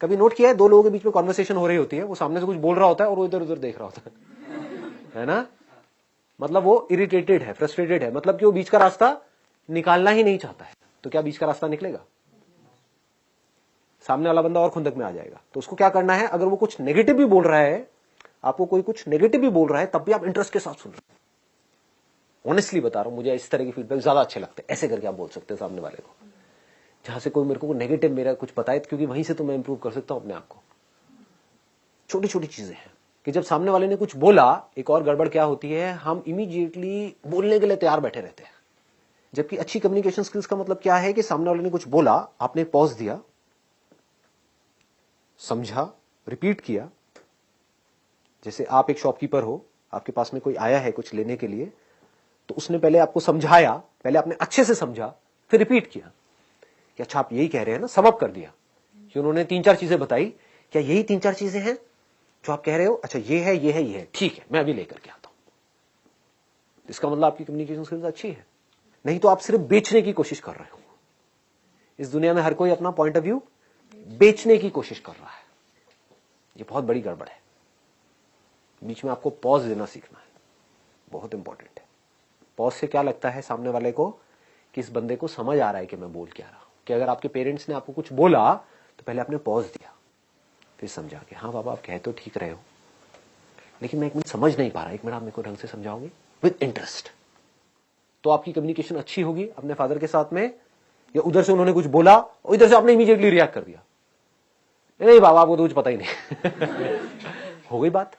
कभी नोट किया है, दो लोगों के बीच में कॉन्वर्सेशन हो रही होती है, वो सामने से कुछ बोल रहा होता है और वो इधर उधर देख रहा होता है ना? मतलब वो इरिटेटेड है, फ्रस्ट्रेटेड है, मतलब कि वो बीच का रास्ता निकालना ही नहीं चाहता है। तो क्या बीच का रास्ता निकलेगा? सामने वाला बंदा और खुंदक में आ जाएगा। तो उसको क्या करना है, अगर वो कुछ नेगेटिव भी बोल रहा है, आपको कोई कुछ नेगेटिव भी बोल रहा है, तब भी आप इंटरेस्ट के साथ सुन रहे हैं। ऑनेस्टली बता रहा हूं, मुझे इस तरह की फीडबैक ज्यादा अच्छे लगते हैं। ऐसे करके आप बोल सकते हैं सामने वाले को, जहां से कोई मेरे को नेगेटिव मेरा कुछ बताए, क्योंकि वहीं से तो मैं इंप्रूव कर सकता हूं अपने आप को। छोटी छोटी चीजें हैं कि जब सामने वाले ने कुछ बोला, एक और गड़बड़ क्या होती है, हम इमीडिएटली बोलने के लिए तैयार बैठे रहते हैं। जबकि अच्छी कम्युनिकेशन स्किल्स का मतलब क्या है कि सामने वाले ने कुछ बोला, आपने पॉज दिया, समझा, रिपीट किया। जैसे आप एक शॉपकीपर हो, आपके पास में कोई आया है कुछ लेने के लिए, तो उसने पहले आपको समझाया, पहले आपने अच्छे से समझा, फिर रिपीट किया कि अच्छा आप यही कह रहे हैं ना, समअप कर दिया कि उन्होंने 3-4 चीजें बताई, क्या यही 3-4 चीजें हैं जो आप कह रहे हो? अच्छा ये है, ये है, ये है, ठीक है, मैं अभी लेकर के आता हूं। इसका मतलब आपकी कम्युनिकेशन स्किल्स अच्छी है। नहीं तो आप सिर्फ बेचने की कोशिश कर रहे हो। इस दुनिया में हर कोई अपना पॉइंट ऑफ व्यू बेचने की कोशिश कर रहा है। ये बहुत बड़ी गड़बड़ है। बीच में आपको पॉज देना सीखना है, बहुत इंपॉर्टेंट है। पॉज से क्या लगता है सामने वाले को कि इस बंदे को समझ आ रहा है कि मैं बोल क्या रहा हूं। कि अगर आपके पेरेंट्स ने आपको कुछ बोला तो पहले आपने पॉज दिया, फिर समझा कि हाँ बाबा आप कह तो ठीक रहे हो, लेकिन मैं एक मिनट समझ नहीं पा रहा, एक मिनट आप मेरे को ढंग से समझाओगे विद इंटरेस्ट। तो आपकी कम्युनिकेशन अच्छी होगी अपने फादर के साथ में। या उधर से उन्होंने कुछ बोला और इधर से आपने इमीडिएटली रिएक्ट कर दिया, नहीं बाबा आपको तो कुछ पता ही नहीं। हो गई बात।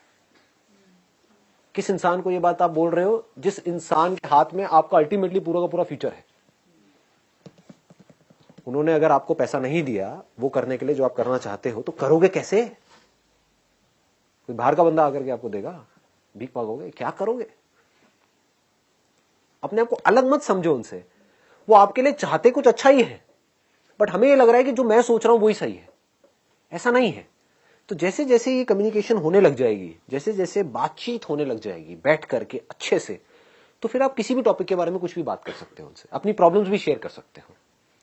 किस इंसान को ये बात आप बोल रहे हो? जिस इंसान के हाथ में आपका अल्टीमेटली पूरा का पूरा फ्यूचर है। उन्होंने अगर आपको पैसा नहीं दिया वो करने के लिए जो आप करना चाहते हो, तो करोगे कैसे? कोई बाहर का बंदा आकर के आपको देगा? भीख मांगोगे? क्या करोगे? अपने आप को अलग मत समझो उनसे। वो आपके लिए चाहते कुछ अच्छा ही है, बट हमें ये लग रहा है कि जो मैं सोच रहा हूं वही सही है। ऐसा नहीं है। तो जैसे जैसे ये कम्युनिकेशन होने लग जाएगी, जैसे जैसे बातचीत होने लग जाएगी बैठ करके अच्छे से, तो फिर आप किसी भी टॉपिक के बारे में कुछ भी बात कर सकते हो उनसे, अपनी प्रॉब्लम्स भी शेयर कर सकते हो।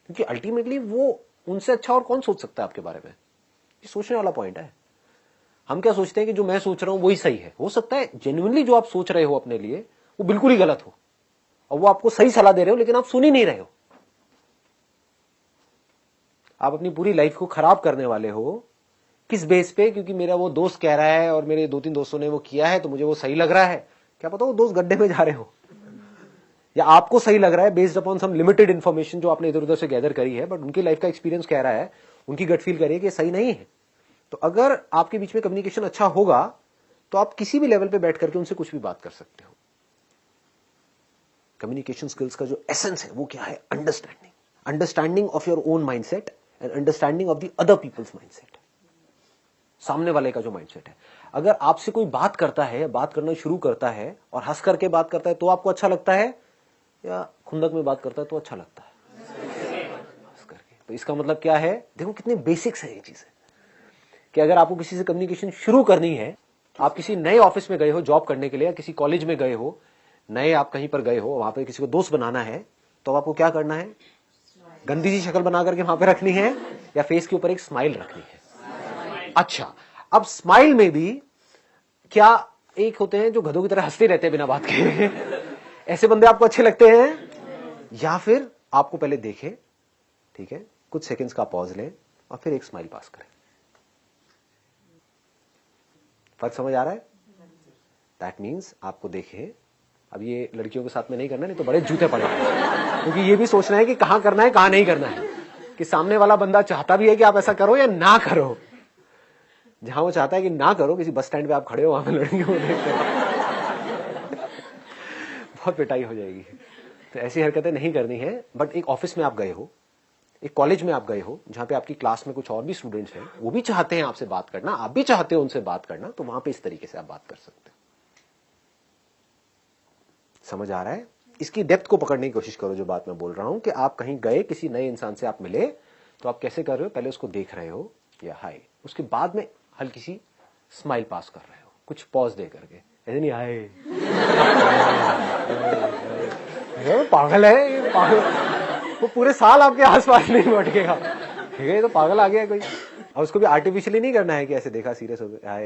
क्योंकि अल्टीमेटली वो उनसे अच्छा और कौन सोच सकता है आपके बारे में? ये सोचने वाला पॉइंट है। हम क्या सोचते हैं कि जो मैं सोच रहा हूं वही सही है। हो सकता है जेन्युइनली जो आप सोच रहे हो अपने लिए वो बिल्कुल ही गलत हो, और वो आपको सही सलाह दे रहे हो, लेकिन आप सुन ही नहीं रहे हो। आप अपनी पूरी लाइफ को खराब करने वाले हो। किस बेस पे? क्योंकि मेरा वो दोस्त कह रहा है और मेरे 2-3 दोस्तों ने वो किया है तो मुझे वो सही लग रहा है। क्या पता वो दोस्त गड्ढे में जा रहे हो, या आपको सही लग रहा है बेस्ड अपॉन सम लिमिटेड इंफॉर्मेशन जो आपने इधर उधर से गैदर करी है, बट उनकी लाइफ का एक्सपीरियंस कह रहा है, उनकी गट फील करिए कि सही नहीं है। तो अगर आपके बीच में कम्युनिकेशन अच्छा होगा तो आप किसी भी लेवल पे बैठ करके उनसे कुछ भी बात कर सकते हो। कम्युनिकेशन स्किल्स का जो एसेंस है वो क्या है? Understanding of your own mindset and understanding of the other people's mindset. सामने वाले का जो माइंडसेट है, अगर आपसे कोई बात करता है, बात करना शुरू करता है और हंस करके बात करता है तो आपको अच्छा लगता है, या खुंदक में बात करता है तो अच्छा लगता है? हंस करके। तो इसका मतलब क्या है? देखो कितने बेसिक्स है ये चीजें, कि अगर आपको किसी से कम्युनिकेशन शुरू करनी है, आप किसी नए ऑफिस में गए हो जॉब करने के लिए, या किसी कॉलेज में गए हो, नए आप कहीं पर गए हो, वहां पर किसी को दोस्त बनाना है, तो आपको क्या करना है? गंदी सी शक्ल बना करके वहां पे रखनी है, या फेस के ऊपर एक स्माइल रखनी है? अच्छा, अब स्माइल में भी क्या एक होते हैं जो गधों की तरह हंसते रहते हैं बिना बात के, ऐसे बंदे आपको अच्छे लगते हैं? या फिर आपको पहले देखे, ठीक है, कुछ सेकंड्स का पॉज ले और फिर एक स्माइल पास करें? फर्क समझ आ रहा है? दैट मीन्स आपको देखे। अब ये लड़कियों के साथ में नहीं करना, नहीं तो बड़े जूते पड़ेंगे, क्योंकि ये भी सोचना है कि कहां करना है कहां नहीं करना है, कि सामने वाला बंदा चाहता भी है कि आप ऐसा करो या ना करो। जहां वो चाहता है कि ना करो, किसी बस स्टैंड पे आप खड़े हो, वहां पे लड़कियों को देखते बहुत पिटाई हो जाएगी। तो ऐसी हरकतें नहीं करनी है। बट एक ऑफिस में आप गए हो, एक कॉलेज में आप गए हो, जहां पे आपकी क्लास में कुछ और भी स्टूडेंट्स हैं, वो भी चाहते हैं आपसे बात करना, आप भी चाहते हो उनसे बात करना, तो वहां पे इस तरीके से आप बात कर सकते हो। समझ आ रहा है? इसकी डेप्थ को पकड़ने की कोशिश करो जो बात मैं बोल रहा हूं, कि आप कहीं गए, किसी नए इंसान से आप मिले, तो आप कैसे कर रहे हो? पहले उसको देख रहे हो या हाय, उसके बाद में हल्की सी स्माइल पास कर रहे हो, कुछ पॉज दे करके। ऐसे नहीं हाय, पागल है ये, पागल, वो पूरे साल आपके आसपास नहीं भटकेगा, ठीक है, ये तो पागल आ गया कोई। और उसको भी आर्टिफिशियली नहीं करना है कि ऐसे देखा सीरियस हो गया, हाय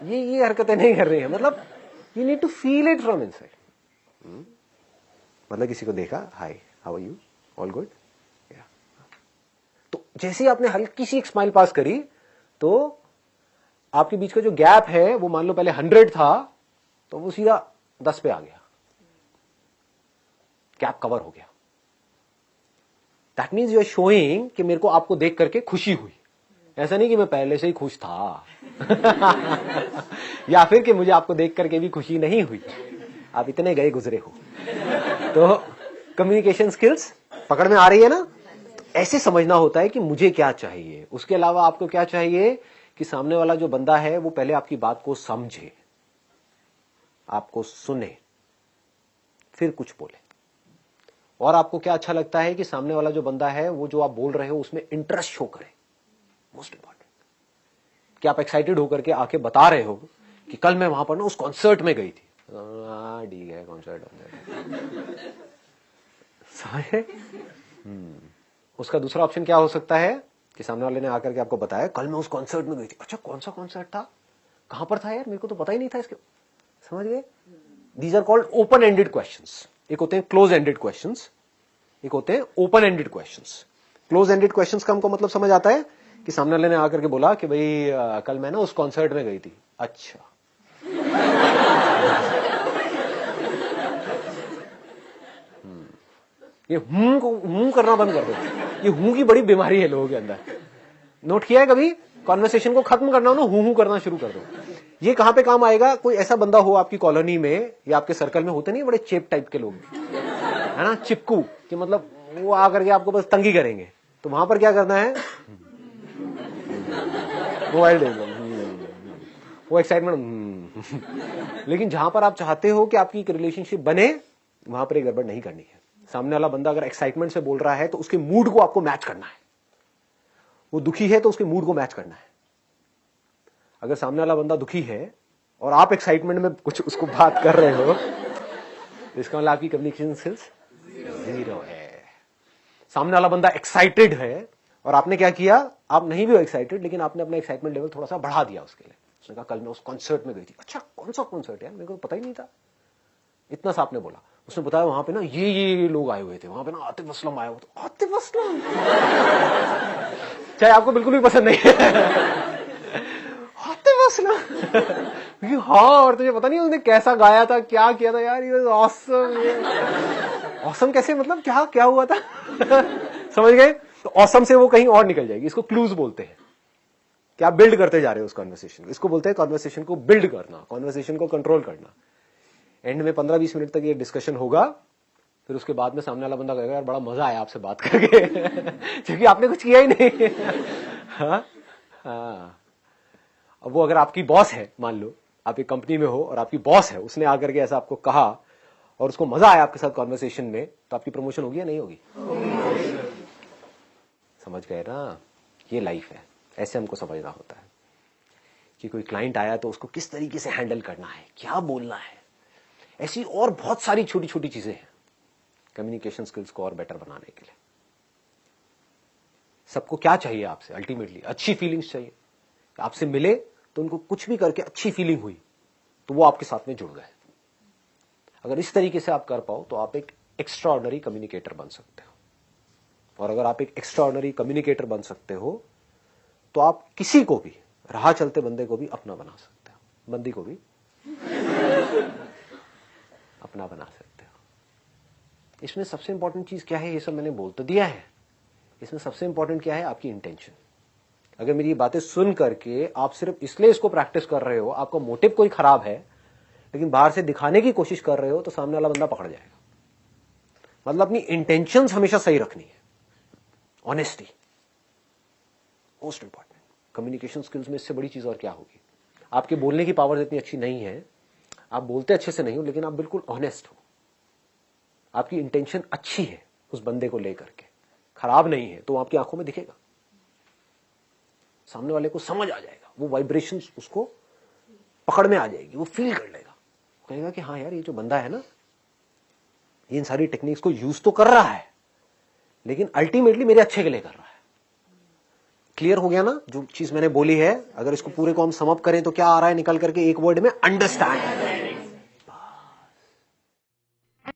ये हरकतें नहीं कर रही है, मतलब you need to feel it from inside. मतलब किसी को देखा, hi how are you, all good. तो जैसे ही आपने हल्की सी एक स्माइल पास करी तो आपके बीच का जो गैप है वो मान लो पहले 100 था तो वो सीधा 10 पे आ गया, गैप कवर हो गया। That means you are showing कि मेरे को आपको देख करके खुशी हुई, ऐसा नहीं कि मैं पहले से ही खुश था या फिर कि मुझे आपको देख करके भी खुशी नहीं हुई, आप इतने गए गुजरे हो। तो कम्युनिकेशन स्किल्स पकड़ में आ रही है ना। ऐसे समझना होता है कि मुझे क्या चाहिए, उसके अलावा आपको क्या चाहिए कि सामने वाला जो बंदा है वो पहले आपकी बात को समझे, आपको सुने, फिर कुछ बोले। और आपको क्या अच्छा लगता है कि सामने वाला जो बंदा है वो जो आप बोल रहे हो उसमें इंटरेस्ट शो करे। मोस्ट इंपॉर्टेंट कि आप एक्साइटेड होकर के आके बता रहे हो कि कल मैं वहां पर ना उस कॉन्सर्ट में गई थी। ठीक है, कॉन्सर्ट समझे। उसका दूसरा ऑप्शन क्या हो सकता है कि सामने वाले ने आकर के आपको बताया कल मैं उस कॉन्सर्ट में गई थी। अच्छा कौन सा कॉन्सर्ट था, कहां पर था यार, मेरे को तो पता ही नहीं था इसके। समझ गए। These are called open ended questions. एक होते हैं क्लोज एंडेड क्वेश्चंस, एक होते हैं open ended questions. Close ended questions का हमको मतलब समझ आता है कि सामने वाले ने आकर के बोला कि भाई कल मैं ना उस कॉन्सर्ट में गई थी। अच्छा ये हूं करना बंद कर दो। ये हूं की बड़ी बीमारी है लोगों के अंदर। नोट किया है कभी? कॉन्वर्सेशन को खत्म करना हो ना, हूं करना शुरू कर दो। ये कहां पे काम आएगा? कोई ऐसा बंदा हो आपकी कॉलोनी में या आपके सर्कल में, होते नहीं बड़े चेप टाइप के लोग, है ना, चिपकू, कि मतलब वो आकर के आपको बस तंगी करेंगे। तो वहां पर क्या करना है, मोबाइल दे दो, वो एक्साइटमेंट। लेकिन जहां पर आप चाहते हो कि आपकी एक रिलेशनशिप बने, वहां पर एक गड़बड़ नहीं करनी है। सामने वाला बंदा अगर एक्साइटमेंट से बोल रहा है तो उसके मूड को आपको मैच करना है। वो दुखी है तो उसके मूड को मैच करना है। अगर सामने वाला बंदा दुखी है और आप एक्साइटमेंट में कुछ उसको बात कर रहे हो तो इसका मतलब आपकी कम्युनिकेशन स्किल्स जीरो है। सामने वाला बंदा एक्साइटेड है और आपने क्या किया, आप नहीं भी हो एक्साइटेड लेकिन आपने अपना एक्साइटमेंट लेवल थोड़ा सा बढ़ा दिया उसके लिए। उसने कहा कल मैं उस कॉन्सर्ट में गई थी। अच्छा कौन सा कॉन्सर्ट यार, मेरे को पता ही नहीं था। इतना सा आपने बोला। उसने बताया वहां पे ना ये लोग आए हुए थे, वहां पे ना आतिफ असलम आया हुआ था। आतिफ असलम चाहे आपको बिल्कुल भी पसंद नहीं है। आतिफ असलम हाँ, और तुझे पता नहीं उसने कैसा गाया था, क्या किया था यार, ये ऑसम। ऑसम कैसे, मतलब क्या क्या हुआ था। समझ गए। तो ऑसम से वो कहीं और निकल जाएगी। इसको क्लूज बोलते हैं कि आप बिल्ड करते जा रहे हो उस कॉन्वर्सेशन को। इसको बोलते हैं कॉन्वर्सेशन को बिल्ड करना, कॉन्वर्सेशन को कंट्रोल करना। एंड में 15-20 मिनट तक ये डिस्कशन होगा, फिर उसके बाद में सामने वाला बंदा कहेगा यार बड़ा मजा आया आपसे बात करके क्योंकि आपने कुछ किया ही नहीं। हाँ हाँ। अब वो अगर आपकी बॉस है, मान लो आप एक कंपनी में हो और आपकी बॉस है, उसने आकर के ऐसा आपको कहा और उसको मजा आया आपके साथ कॉन्वर्सेशन में, तो आपकी प्रमोशन होगी या नहीं होगी? समझ गए ना। ये लाइफ है, ऐसे हमको समझना होता है कि कोई क्लाइंट आया तो उसको किस तरीके से हैंडल करना है, क्या बोलना है। ऐसी और बहुत सारी छोटी छोटी चीजें हैं कम्युनिकेशन स्किल्स को और बेटर बनाने के लिए। सबको क्या चाहिए आपसे? अल्टीमेटली अच्छी फीलिंग्स चाहिए। आपसे मिले तो उनको कुछ भी करके अच्छी फीलिंग हुई तो वो आपके साथ में जुड़ गए। अगर इस तरीके से आप कर पाओ तो आप एक एक्स्ट्राऑर्डिनरी कम्युनिकेटर बन सकते हो। और अगर आप एक एक्स्ट्राऑर्डिनरी कम्युनिकेटर बन सकते हो तो आप किसी को भी, राह चलते बंदे को भी अपना बना सकते हो, बंदी को भी अपना बना सकते हो। इसमें सबसे इंपॉर्टेंट चीज क्या है, ये सब मैंने बोल तो दिया है। इसमें सबसे इंपॉर्टेंट क्या है, आपकी इंटेंशन। अगर मेरी बातें सुन करके आप सिर्फ इसलिए इसको प्रैक्टिस कर रहे हो, आपका मोटिव कोई खराब है, लेकिन बाहर से दिखाने की कोशिश कर रहे हो, तो सामने वाला बंदा पकड़ जाएगा। मतलब अपनी इंटेंशंस हमेशा सही रखनी है। Honesty most important. Communication skills में इससे बड़ी चीज और क्या होगी। आपके बोलने की पावर इतनी अच्छी नहीं है, आप बोलते अच्छे से नहीं हो, लेकिन आप बिल्कुल ऑनेस्ट हो, आपकी इंटेंशन अच्छी है उस बंदे को लेकर के, खराब नहीं है, तो वो आपकी आंखों में दिखेगा, सामने वाले को समझ आ जाएगा, वो वाइब्रेशन उसको पकड़ में आ जाएगी, वो फील कर लेगा, कहेगा कि हाँ यार ये जो बंदा है ना, ये इन सारी टेक्निक्स को यूज तो कर रहा है लेकिन अल्टीमेटली मेरे अच्छे के लिए कर रहा है। क्लियर हो गया ना जो चीज मैंने बोली है? अगर इसको पूरे को हम समअप करें तो क्या आ रहा है निकल करके एक वर्ड में? अंडरस्टैंड।